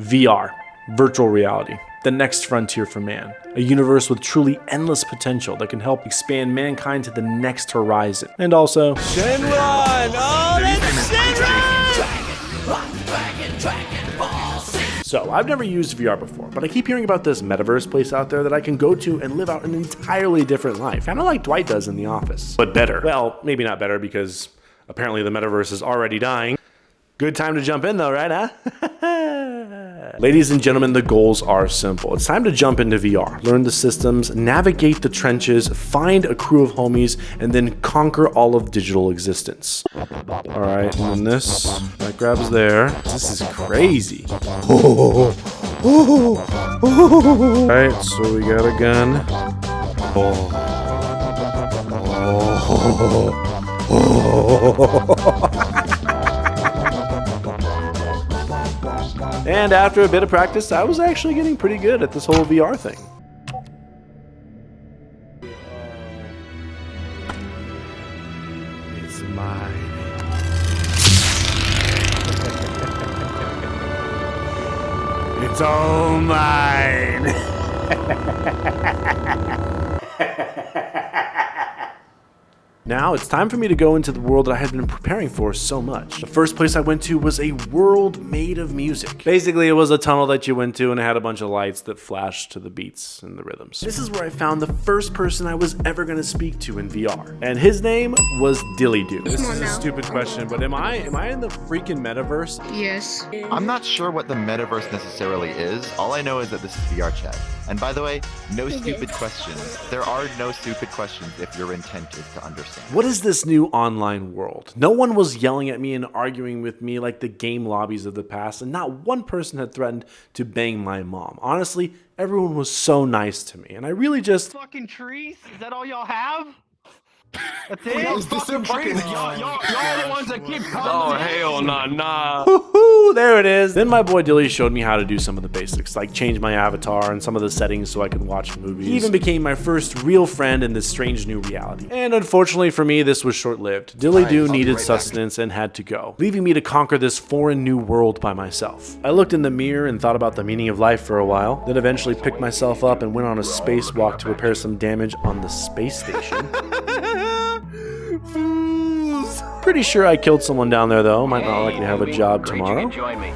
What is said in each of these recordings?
VR, virtual reality, the next frontier for man. A universe with truly endless potential that can help expand mankind to the next horizon. And also, Shenron! Oh, that's Shenron! So, I've never used VR before, but I keep hearing about this metaverse place out there that I can go to and live out an entirely different life. Kinda like Dwight does in The Office. But better. Well, maybe not better because apparently the metaverse is already dying. Good time to jump in though, right, huh? Ladies and gentlemen, the goals are simple. It's time to jump into VR, learn the systems, navigate the trenches, find a crew of homies, and then conquer all of digital existence. All right, and then that grabs there. This is crazy. All right, so we got a gun. And after a bit of practice, I was actually getting pretty good at this whole VR thing. It's mine. It's all mine. Now it's time for me to go into the world that I had been preparing for so much. The first place I went to was a world made of music. Basically, it was a tunnel that you went to and it had a bunch of lights that flashed to the beats and the rhythms. This is where I found the first person I was ever going to speak to in VR. And his name was Dilly Doo. This is a stupid question, but am I in the freaking metaverse? Yes. I'm not sure what the metaverse necessarily is. All I know is that this is VR chat. And by the way, no stupid questions. There are no stupid questions if your intent is to understand. What is this new online world? No one was yelling at me and arguing with me like the game lobbies of the past, and not one person had threatened to bang my mom. Honestly, everyone was so nice to me, and I really just... Fucking trees? Is that all y'all have? That's it? Y'all fucking trees. Y'all are the ones that keep coming. Oh, hell nah. Woohoo, there it is. Then my boy Dilly showed me how to do some of the basics, like change my avatar and some of the settings so I could watch movies. He even became my first real friend in this strange new reality. And unfortunately for me, this was short-lived. Dilly Doo needed sustenance and had to go, leaving me to conquer this foreign new world by myself. I looked in the mirror and thought about the meaning of life for a while, then eventually picked myself up and went on a spacewalk to repair some damage on the space station. Pretty sure I killed someone down there though. Might not likely have a job tomorrow. Join me.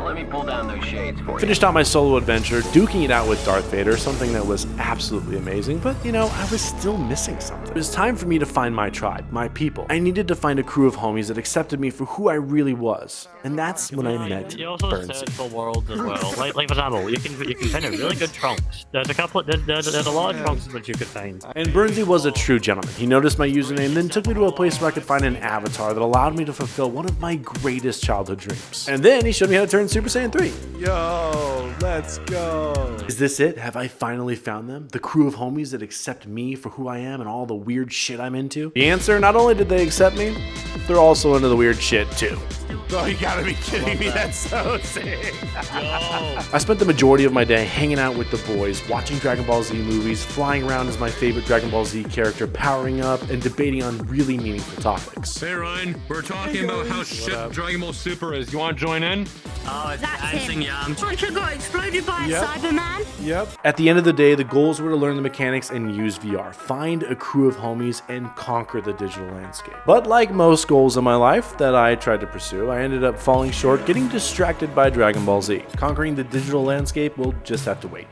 Let me pull down those shades for you. Finished out my solo adventure, duking it out with Darth Vader, something that was absolutely amazing, but you know, I was still missing something. It was time for me to find my tribe, my people. I needed to find a crew of homies that accepted me for who I really was. And that's when I met You also Burnsy. search for worlds as well. Like for example, you can find a really good trunks. There's a lot of trunks which you could find. And Burnsy was a true gentleman. He noticed my username, then took me to a place where I could find an avatar that allowed me to fulfill one of my greatest childhood dreams. And then he showed me how to turn Super Saiyan 3. Yo, let's go. Is this it? Have I finally found them? The crew of homies that accept me for who I am and all the weird shit I'm into? The answer, not only did they accept me, they're also into the weird shit too. Oh, you gotta be kidding me. That's so sick. I spent the majority of my day hanging out with the boys, watching Dragonball Z movies, flying around as my favorite Dragonball Z character, powering up, and debating on really meaningful topics. Hey Ryan, we're talking about how shit Dragon Ball Super is. You want to join in? Oh, it's Dancing Yum. Troika got exploded by a Cyberman. Yep. At the end of the day, the goals were to learn the mechanics and use VR, find a crew of homies, and conquer the digital landscape. But like most goals in my life that I tried to pursue, I ended up falling short, getting distracted by Dragon Ball Z. Conquering the digital landscape will just have to wait.